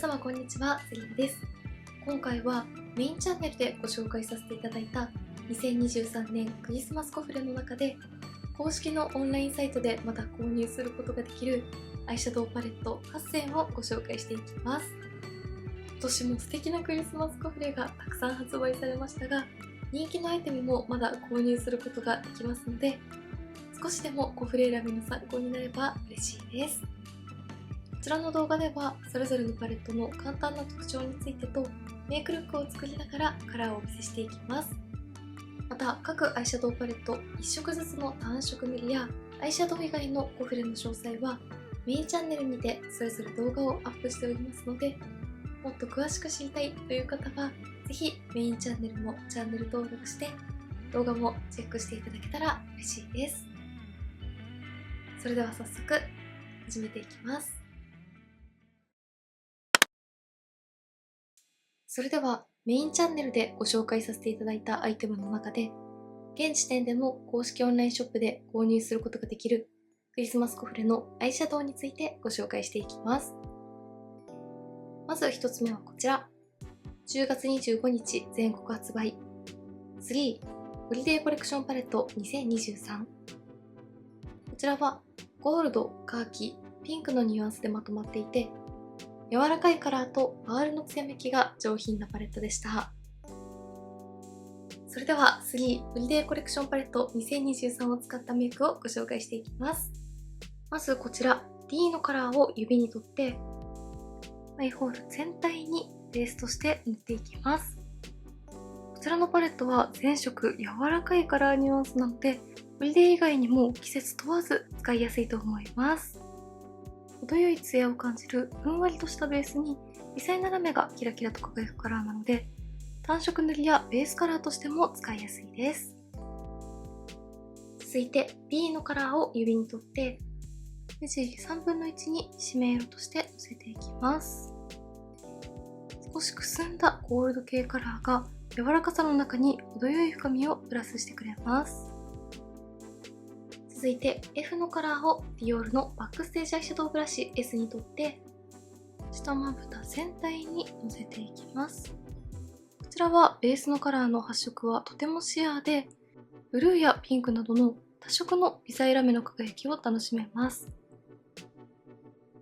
様こんにちは、セリナです。今回はメインチャンネルでご紹介させていただいた2023年クリスマスコフレの中で公式のオンラインサイトでまた購入することができるアイシャドウパレット8選をご紹介していきます。今年も素敵なクリスマスコフレがたくさん発売されましたが、人気のアイテムもまだ購入することができますので、少しでもコフレ選びの参考になれば嬉しいです。こちらの動画ではそれぞれのパレットの簡単な特徴についてとメイクルックを作りながらカラーをお見せしていきます。また各アイシャドウパレット1色ずつの単色塗りやアイシャドウ以外のコフレの詳細はメインチャンネルにてそれぞれ動画をアップしておりますので、もっと詳しく知りたいという方はぜひメインチャンネルもチャンネル登録して動画もチェックしていただけたら嬉しいです。それでは早速始めていきます。それではメインチャンネルでご紹介させていただいたアイテムの中で、現時点でも公式オンラインショップで購入することができるクリスマスコフレのアイシャドウについてご紹介していきます。まず1つ目はこちら。10月25日全国発売3ホリデーコレクションパレット2023。こちらはゴールド、カーキ、ピンクのニュアンスでまとまっていて、柔らかいカラーとパールの艶めきが上品なパレットでした。それでは3ホリデーコレクションパレット2023を使ったメイクをご紹介していきます。まずこちら D のカラーを指に取ってアイホール全体にベースとして塗っていきます。こちらのパレットは全色柔らかいカラーニュアンスなので、ホリデー以外にも季節問わず使いやすいと思います。程よいツヤを感じるふんわりとしたベースに微細なラメがキラキラと輝くカラーなので、単色塗りやベースカラーとしても使いやすいです。続いて B のカラーを指に取って目尻3分の1に締め色としてのせていきます。少しくすんだゴールド系カラーが柔らかさの中に程よい深みをプラスしてくれます。続いて F のカラーをディオールのバックステージアイシャドウブラシ S に取って下まぶた全体にのせていきます。こちらはベースのカラーの発色はとてもシアーで、ブルーやピンクなどの多色の微細ラメの輝きを楽しめます。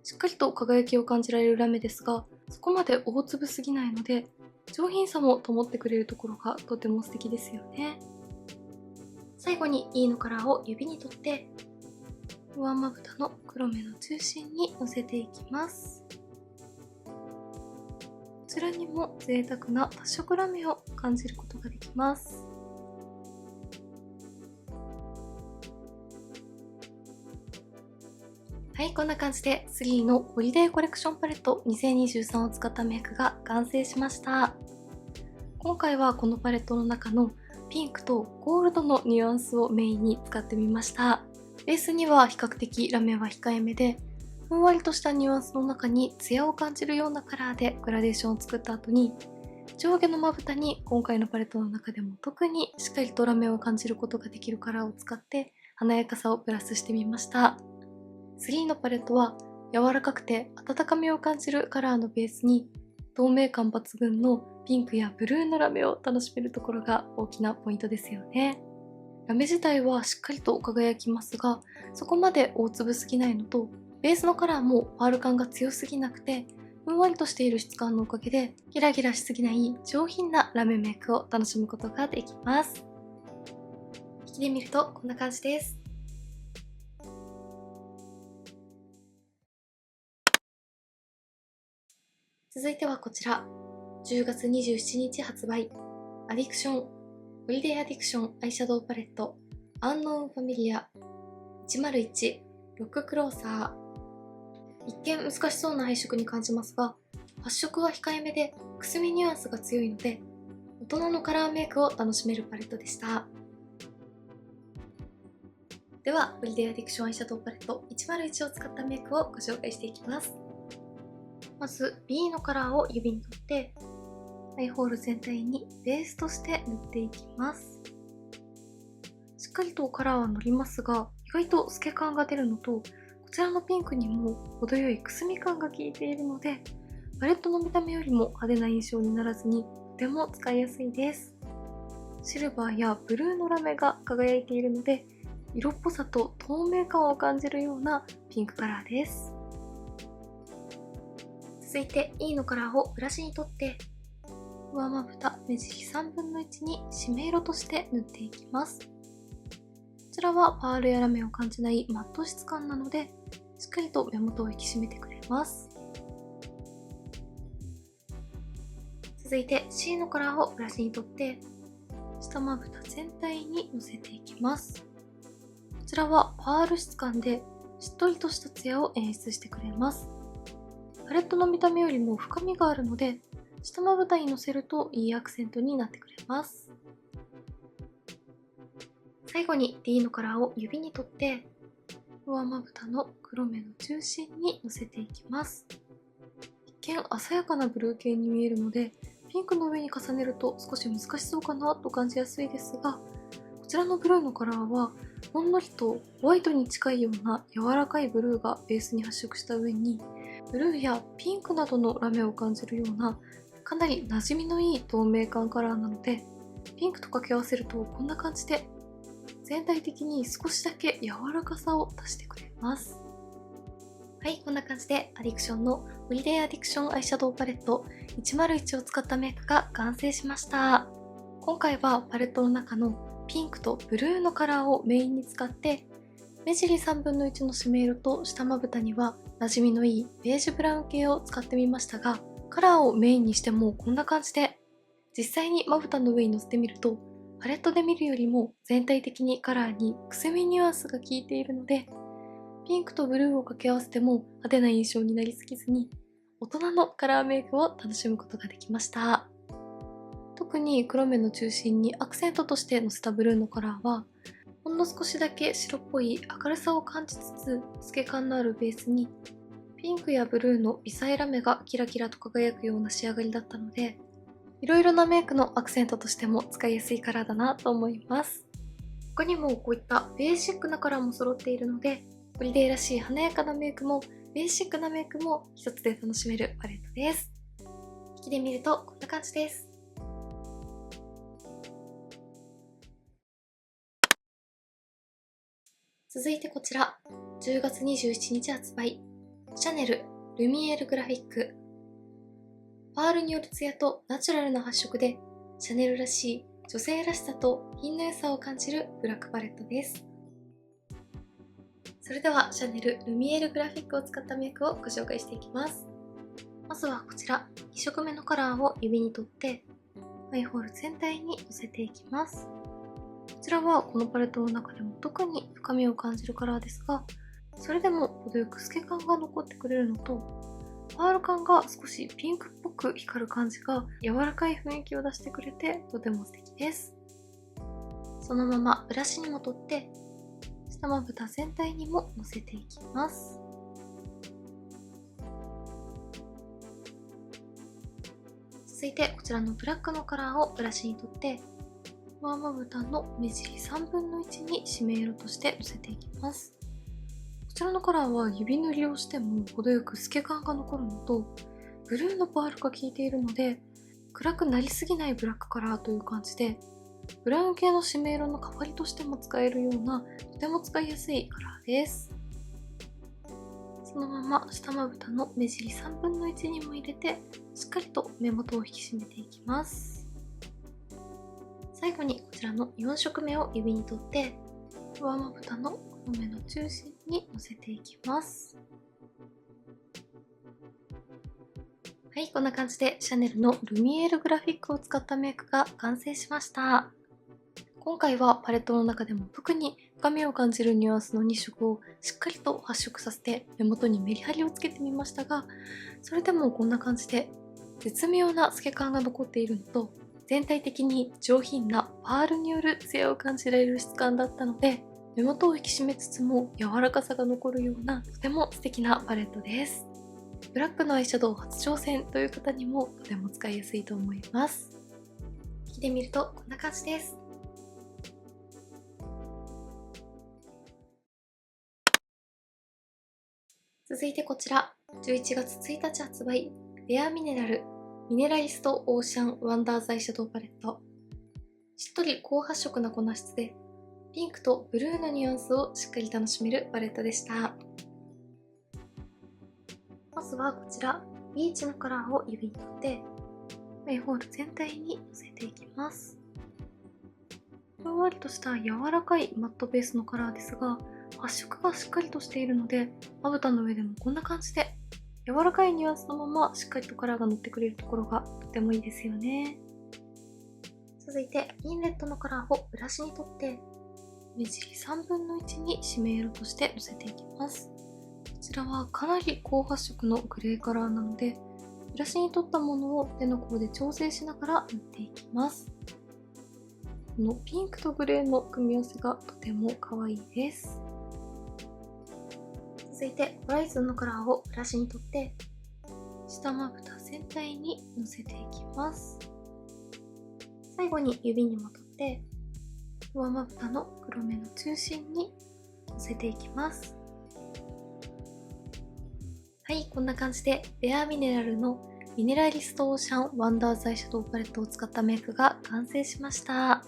しっかりと輝きを感じられるラメですが、そこまで大粒すぎないので上品さも保ってくれるところがとても素敵ですよね。最後に E のカラーを指に取って上まぶたの黒目の中心にのせていきます。こちらにも贅沢な多色ラメを感じることができます。はい、こんな感じで3のホリデーコレクションパレット2023を使ったメイクが完成しました。今回はこのパレットの中のピンクとゴールドのニュアンスをメインに使ってみました。ベースには比較的ラメは控えめで、ふんわりとしたニュアンスの中にツヤを感じるようなカラーでグラデーションを作った後に、上下のまぶたに今回のパレットの中でも特にしっかりとラメを感じることができるカラーを使って華やかさをプラスしてみました。3のパレットは柔らかくて温かみを感じるカラーのベースに透明感抜群のピンクやブルーのラメを楽しめるところが大きなポイントですよね。ラメ自体はしっかりと輝きますが、そこまで大粒すぎないのと、ベースのカラーもパール感が強すぎなくて、ふんわりとしている質感のおかげでギラギラしすぎない上品なラメメイクを楽しむことができます。引きで見るとこんな感じです。続いてはこちら、10月27日発売アディクションホリデーアディクションアイシャドウパレットアンノーンファミリア101ロッククローサー。一見難しそうな配色に感じますが、発色は控えめでくすみニュアンスが強いので大人のカラーメイクを楽しめるパレットでした。ではホリデーアディクションアイシャドウパレット101を使ったメイクをご紹介していきます。まず B のカラーを指に取ってアイホール全体にベースとして塗っていきます。しっかりとカラーは塗りますが、意外と透け感が出るのと、こちらのピンクにも程よいくすみ感が効いているので、パレットの見た目よりも派手な印象にならずにとても使いやすいです。シルバーやブルーのラメが輝いているので、色っぽさと透明感を感じるようなピンクカラーです。続いて E のカラーをブラシに取って、上まぶた目尻3分の1に締め色として塗っていきます。こちらはパールやラメを感じないマット質感なので、しっかりと目元を引き締めてくれます。続いて C のカラーをブラシに取って、下まぶた全体にのせていきます。こちらはパール質感でしっとりとしたツヤを演出してくれます。パレットの見た目よりも深みがあるので、下まぶたにのせるといいアクセントになってくれます。最後に D のカラーを指に取って、上まぶたの黒目の中心にのせていきます。一見鮮やかなブルー系に見えるので、ピンクの上に重ねると少し難しそうかなと感じやすいですが、こちらのブルーのカラーはほんのりとホワイトに近いような柔らかいブルーがベースに発色した上に、ブルーやピンクなどのラメを感じるようなかなり馴染みのいい透明感カラーなので、ピンクと掛け合わせるとこんな感じで全体的に少しだけ柔らかさを足してくれます。はい、こんな感じでアディクションのホリデーアディクションアイシャドウパレット101を使ったメイクが完成しました。今回はパレットの中のピンクとブルーのカラーをメインに使って、目尻3分の1の締め色と下まぶたには馴染みのいいベージュブラウン系を使ってみましたが、カラーをメインにしてもこんな感じで、実際にまぶたの上にのせてみると、パレットで見るよりも全体的にカラーにくすみニュアンスが効いているので、ピンクとブルーを掛け合わせても派手な印象になりすぎずに、大人のカラーメイクを楽しむことができました。特に黒目の中心にアクセントとしてのせたブルーのカラーは、ほんの少しだけ白っぽい明るさを感じつつ、透け感のあるベースに、ピンクやブルーの微細ラメがキラキラと輝くような仕上がりだったので、いろいろなメイクのアクセントとしても使いやすいカラーだなと思います。他にもこういったベーシックなカラーも揃っているので、ホリデーらしい華やかなメイクもベーシックなメイクも一つで楽しめるパレットです。引きで見るとこんな感じです。続いてこちら、10月27日発売、シャネルルミエールグラフィック。パールによるツヤとナチュラルな発色で、シャネルらしい女性らしさと品の良さを感じるブラックパレットです。それではシャネルルミエールグラフィックを使ったメイクをご紹介していきます。まずはこちら、2色目のカラーを指に取って、アイホール全体にのせていきます。こちらはこのパレットの中でも特に深みを感じるカラーですが、それでも程よく透け感が残ってくれるのと、パール感が少しピンクっぽく光る感じが柔らかい雰囲気を出してくれてとても素敵です。そのままブラシにも取って、下まぶた全体にものせていきます。続いてこちらのブラックのカラーをブラシに取って、上まぶたの目尻3分の1に締め色としてのせていきます。こちらのカラーは指塗りをしても程よく透け感が残るのと、ブルーのパールが効いているので暗くなりすぎないブラックカラーという感じで、ブラウン系の締め色の代わりとしても使えるようなとても使いやすいカラーです。そのまま下まぶたの目尻3分の1にも入れて、しっかりと目元を引き締めていきます。最後にこちらの4色目を指に取って、上まぶたの黒目の中心にのせていきます。はい、こんな感じでシャネルのルミエールグラフィックを使ったメイクが完成しました。今回はパレットの中でも特に深みを感じるニュアンスの2色をしっかりと発色させて目元にメリハリをつけてみましたが、それでもこんな感じで絶妙な透け感が残っているのと、全体的に上品なパールによるツヤを感じられる質感だったので、目元を引き締めつつも柔らかさが残るようなとても素敵なパレットです。ブラックのアイシャドウ初挑戦という方にもとても使いやすいと思います。引きで見るとこんな感じです。続いてこちら、11月1日発売、ベアミネラルミネラリストオーシャンワンダーズアイシャドウパレット。しっとり高発色な粉質で、ピンクとブルーのニュアンスをしっかり楽しめるパレットでした。まずはこちら、ビーチのカラーを指に取って、メイホール全体にのせていきます。ふんわりとした柔らかいマットベースのカラーですが、発色がしっかりとしているので、まぶたの上でもこんな感じで、柔らかいニュアンスのまましっかりとカラーが乗ってくれるところがとてもいいですよね。続いて、インレットのカラーをブラシに取って、目尻3分の1に締め色としてのせていきます。こちらはかなり高発色のグレーカラーなので、ブラシに取ったものを手の甲で調整しながら塗っていきます。このピンクとグレーの組み合わせがとても可愛いです。続いて、ホライズンのカラーをブラシに取って、下まぶた全体にのせていきます。最後に指にも取って、上まぶたの黒目の中心にのせていきます。はい、こんな感じでベアミネラルのミネラリストオーシャンワンダーズアイシャドウパレットを使ったメイクが完成しました。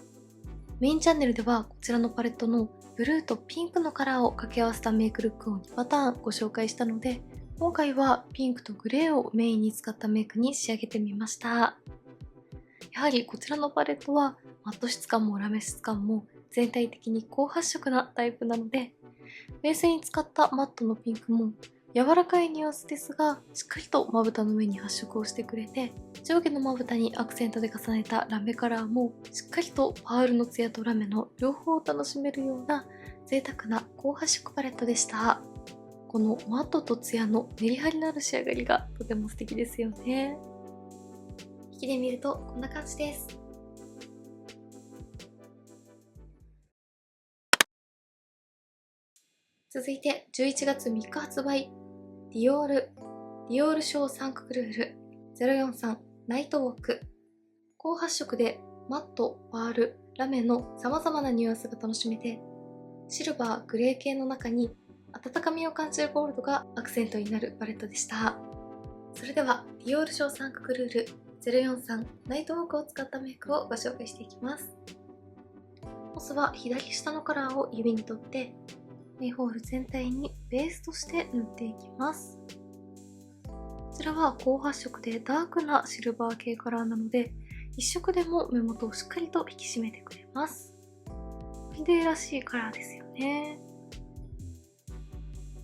メインチャンネルではこちらのパレットのブルーとピンクのカラーを掛け合わせたメイクルックを2パターンご紹介したので、今回はピンクとグレーをメインに使ったメイクに仕上げてみました。やはりこちらのパレットはマット質感もラメ質感も全体的に高発色なタイプなので、ベースに使ったマットのピンクも柔らかいニュアンスですが、しっかりとまぶたの上に発色をしてくれて、上下のまぶたにアクセントで重ねたラメカラーもしっかりとパールのツヤとラメの両方を楽しめるような贅沢な高発色パレットでした。このマットとツヤのメリハリのある仕上がりがとても素敵ですよね。引きで見るとこんな感じです。続いて11月3日発売、ディオールショーサンククルール043ナイトウォーク。高発色でマット、パール、ラメの様々なニュアンスが楽しめて、シルバー、グレー系の中に温かみを感じるゴールドがアクセントになるパレットでした。それではディオールショーサンククルール043ナイトウォークを使ったメイクをご紹介していきます。まずは左下のカラーを指に取って、メイホール全体にベースとして塗っていきます。こちらは高発色でダークなシルバー系カラーなので、一色でも目元をしっかりと引き締めてくれます。ホリデーらしいカラーですよね。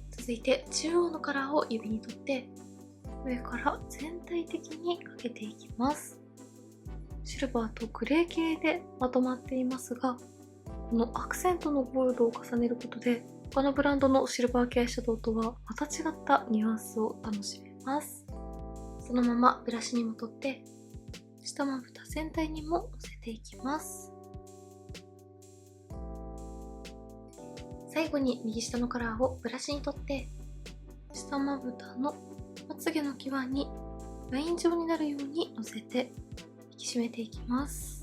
続いて中央のカラーを指に取って、上から全体的にかけていきます。シルバーとグレー系でまとまっていますが、このアクセントのゴールドを重ねることで、他のブランドのシルバー系アイシャドウとはまた違ったニュアンスを楽しめます。そのままブラシにも取って、下まぶた全体にものせていきます。最後に右下のカラーをブラシに取って、下まぶたのまつげの際にライン状になるようにのせて引き締めていきます。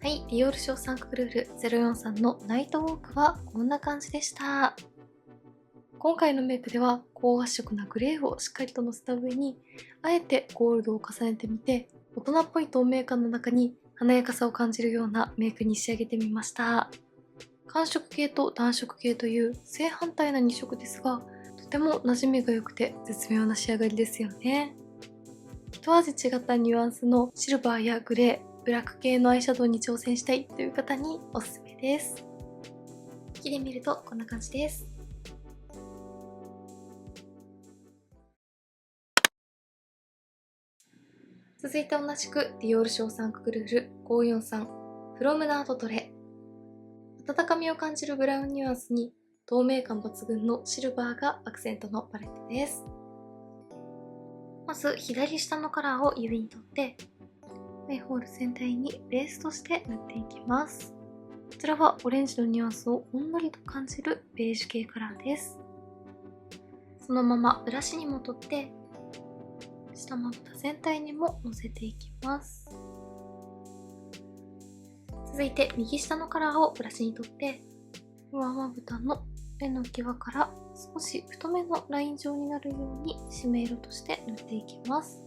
はい、ディオールショーサンククルール043のナイトウォークはこんな感じでした。今回のメイクでは高発色なグレーをしっかりとのせた上に、あえてゴールドを重ねてみて、大人っぽい透明感の中に華やかさを感じるようなメイクに仕上げてみました。寒色系と暖色系という正反対な2色ですが、とても馴染みが良くて絶妙な仕上がりですよね。一味違ったニュアンスのシルバーやグレー、ブラック系のアイシャドウに挑戦したいという方におすすめです。引きで見るとこんな感じです。続いて同じくディオールショーサンククルール543フロムナートトレ。温かみを感じるブラウンニュアンスに透明感抜群のシルバーがアクセントのパレットです。まず左下のカラーを指に取って、メイホール全体にベースとして塗っていきます。こちらはオレンジのニュアンスをほんのりと感じるベージュ系カラーです。そのままブラシにも取って、下まぶた全体にものせていきます。続いて右下のカラーをブラシに取って、上まぶたの目の際から少し太めのライン状になるように締め色として塗っていきます。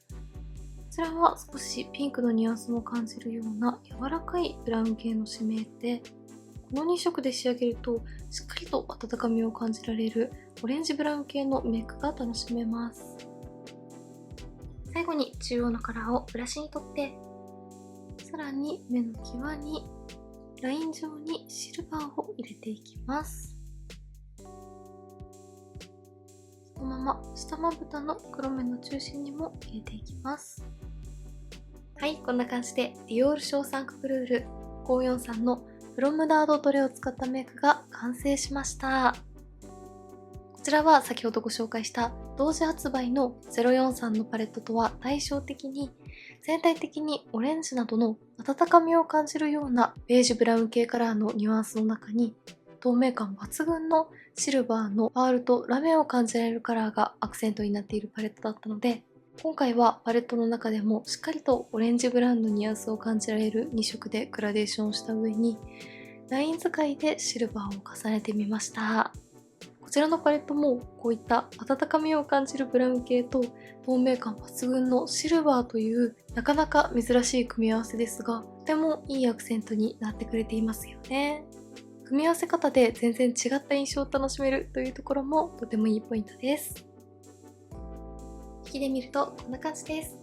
こちらは少しピンクのニュアンスも感じるような柔らかいブラウン系の締めで、この2色で仕上げるとしっかりと温かみを感じられるオレンジブラウン系のメイクが楽しめます。最後に中央のカラーをブラシに取って、さらに目の際にライン状にシルバーを入れていきます。そのまま下まぶたの黒目の中心にも入れていきます。はい、こんな感じでディオールショーサンクプルール543のプロムダードトレを使ったメイクが完成しました。こちらは先ほどご紹介した同時発売の043のパレットとは対照的に、全体的にオレンジなどの温かみを感じるようなベージュブラウン系カラーのニュアンスの中に、透明感抜群のシルバーのパールとラメを感じられるカラーがアクセントになっているパレットだったので、今回はパレットの中でもしっかりとオレンジブラウンのニュアンスを感じられる2色でグラデーションをした上に、ライン使いでシルバーを重ねてみました。こちらのパレットもこういった温かみを感じるブラウン系と透明感抜群のシルバーというなかなか珍しい組み合わせですが、とてもいいアクセントになってくれていますよね。組み合わせ方で全然違った印象を楽しめるというところもとてもいいポイントです。引きで見るとこんな感じです。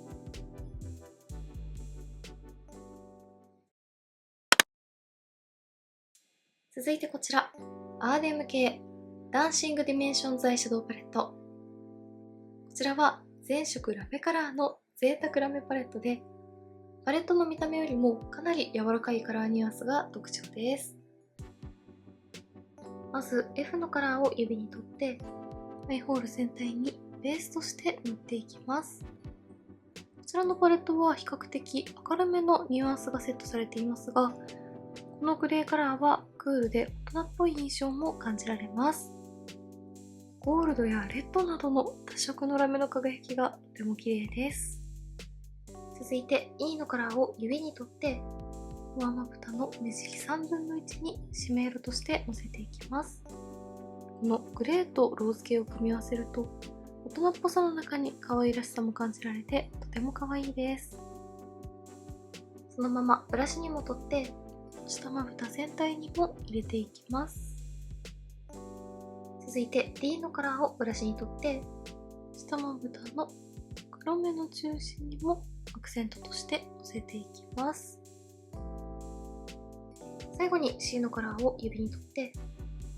続いてこちら、アーデム系ダンシングディメンションズアイシャドウパレット。こちらは全色ラメカラーの贅沢ラメパレットで、パレットの見た目よりもかなり柔らかいカラーニュアンスが特徴です。まず F のカラーを指に取って、アイホール全体にベースとして塗っていきます。こちらのパレットは比較的明るめのニュアンスがセットされていますが、このグレーカラーはクールで大人っぽい印象も感じられます。ゴールドやレッドなどの多色のラメの輝きがとても綺麗です。続いて E のカラーを指に取って、上まぶたの目尻3分の1に締め色としてのせていきます。このグレーとローズ系を組み合わせると、大人っぽさの中に可愛らしさも感じられてとても可愛いです。そのままブラシにも取って、下まぶた全体にも入れていきます。続いて D のカラーをブラシに取って、下まぶたの黒目の中心にもアクセントとしてのせていきます。最後に C のカラーを指に取って、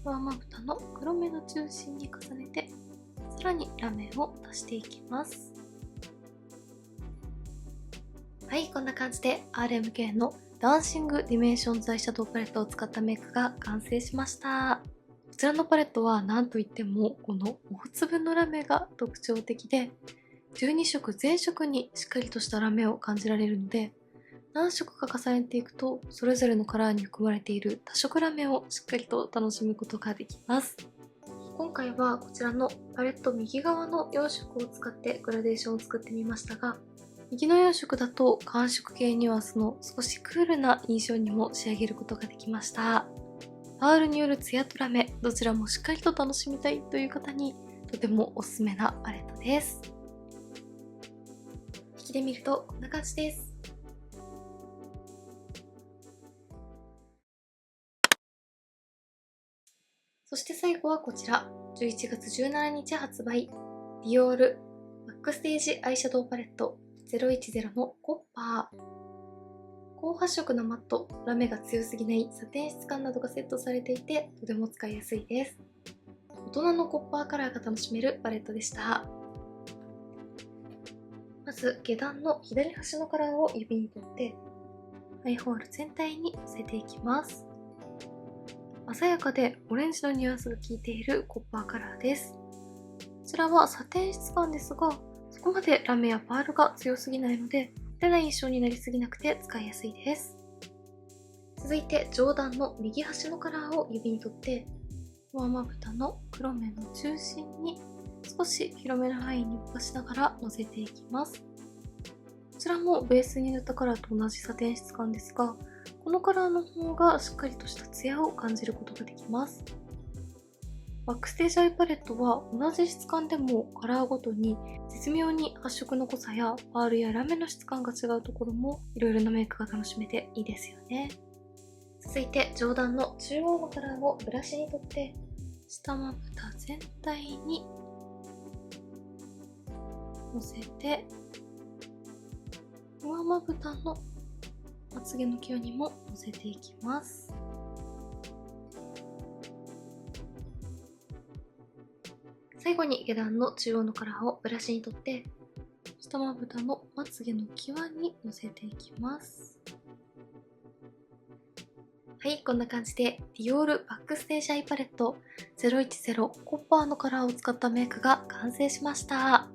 上まぶたの黒目の中心に重ねて、さらにラメを足していきます。はい、こんな感じで RMK のダンシングディメンションズアイシャドウパレットを使ったメイクが完成しました。こちらのパレットは何といってもこの大粒のラメが特徴的で、12色全色にしっかりとしたラメを感じられるので、何色か重ねていくとそれぞれのカラーに含まれている多色ラメをしっかりと楽しむことができます。今回はこちらのパレット右側の4色を使ってグラデーションを作ってみましたが、右の4色だと寒色系ニュアンスの少しクールな印象にも仕上げることができました。パールによるツヤとラメ、どちらもしっかりと楽しみたいという方にとてもおすすめなパレットです。引きで見るとこんな感じです。そして最後はこちら、11月17日発売、ディオールバックステージアイシャドウパレット010のコッパー。高発色のマット、ラメが強すぎないサテン質感などがセットされていてとても使いやすいです。大人のコッパーカラーが楽しめるパレットでした。まず下段の左端のカラーを指に取ってアイホール全体にのせていきます。鮮やかでオレンジのニュアンスが効いているコッパーカラーです。こちらはサテン質感ですが、そこまでラメやパールが強すぎないので派手な印象になりすぎなくて使いやすいです。続いて上段の右端のカラーを指に取って上まぶたの黒目の中心に少し広めのラインにぼかしながらのせていきます。こちらもベースに塗ったカラーと同じサテン質感ですが、このカラーの方がしっかりとしたツヤを感じることができます。ワックステージアイパレットは同じ質感でもカラーごとに絶妙に発色の濃さやパールやラメの質感が違うところもいろいろなメイクが楽しめていいですよね。続いて上段の中央のカラーをブラシに取って下まぶた全体にのせて、上まぶたのまつげの際にものせていきます。最後に下段の中央のカラーをブラシに取って下まぶたのまつげの際にのせていきます。はい、こんな感じでディオールバックステージアイパレット010コッパーのカラーを使ったメイクが完成しました。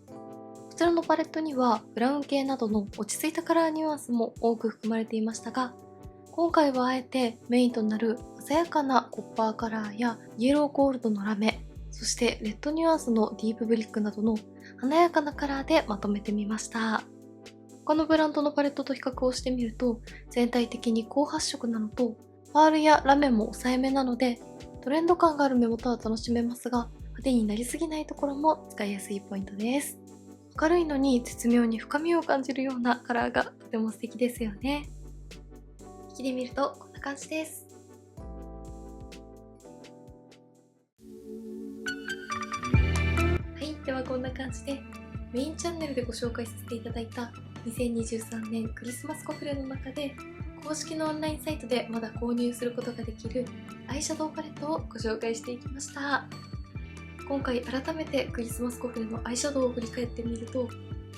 こちらのパレットにはブラウン系などの落ち着いたカラーニュアンスも多く含まれていましたが、今回はあえてメインとなる鮮やかなコッパーカラーやイエローゴールドのラメ、そしてレッドニュアンスのディープブリックなどの華やかなカラーでまとめてみました。他のブランドのパレットと比較をしてみると全体的に高発色なのとパールやラメも抑えめなのでトレンド感がある目元は楽しめますが、派手になりすぎないところも使いやすいポイントです。明るいのに絶妙に深みを感じるようなカラーがとても素敵ですよね。引きで見るとこんな感じです。はい、ではこんな感じでメインチャンネルでご紹介させていただいた2023年クリスマスコフレの中で公式のオンラインサイトでまだ購入することができるアイシャドウパレットをご紹介していきました。今回改めてクリスマスコフレのアイシャドウを振り返ってみると、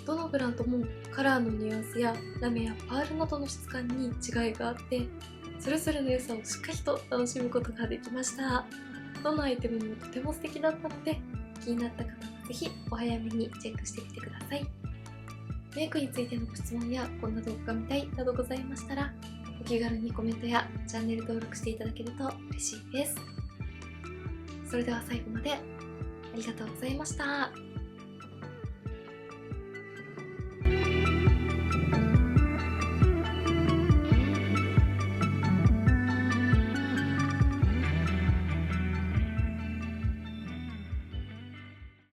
どのブランドもカラーのニュアンスやラメやパールなどの質感に違いがあって、それぞれの良さをしっかりと楽しむことができました。どのアイテムもとても素敵だったので、気になった方はぜひお早めにチェックしてみてください。メイクについてのご質問やこんな動画が見たいなどございましたら、お気軽にコメントやチャンネル登録していただけると嬉しいです。それでは最後までありがとうございました。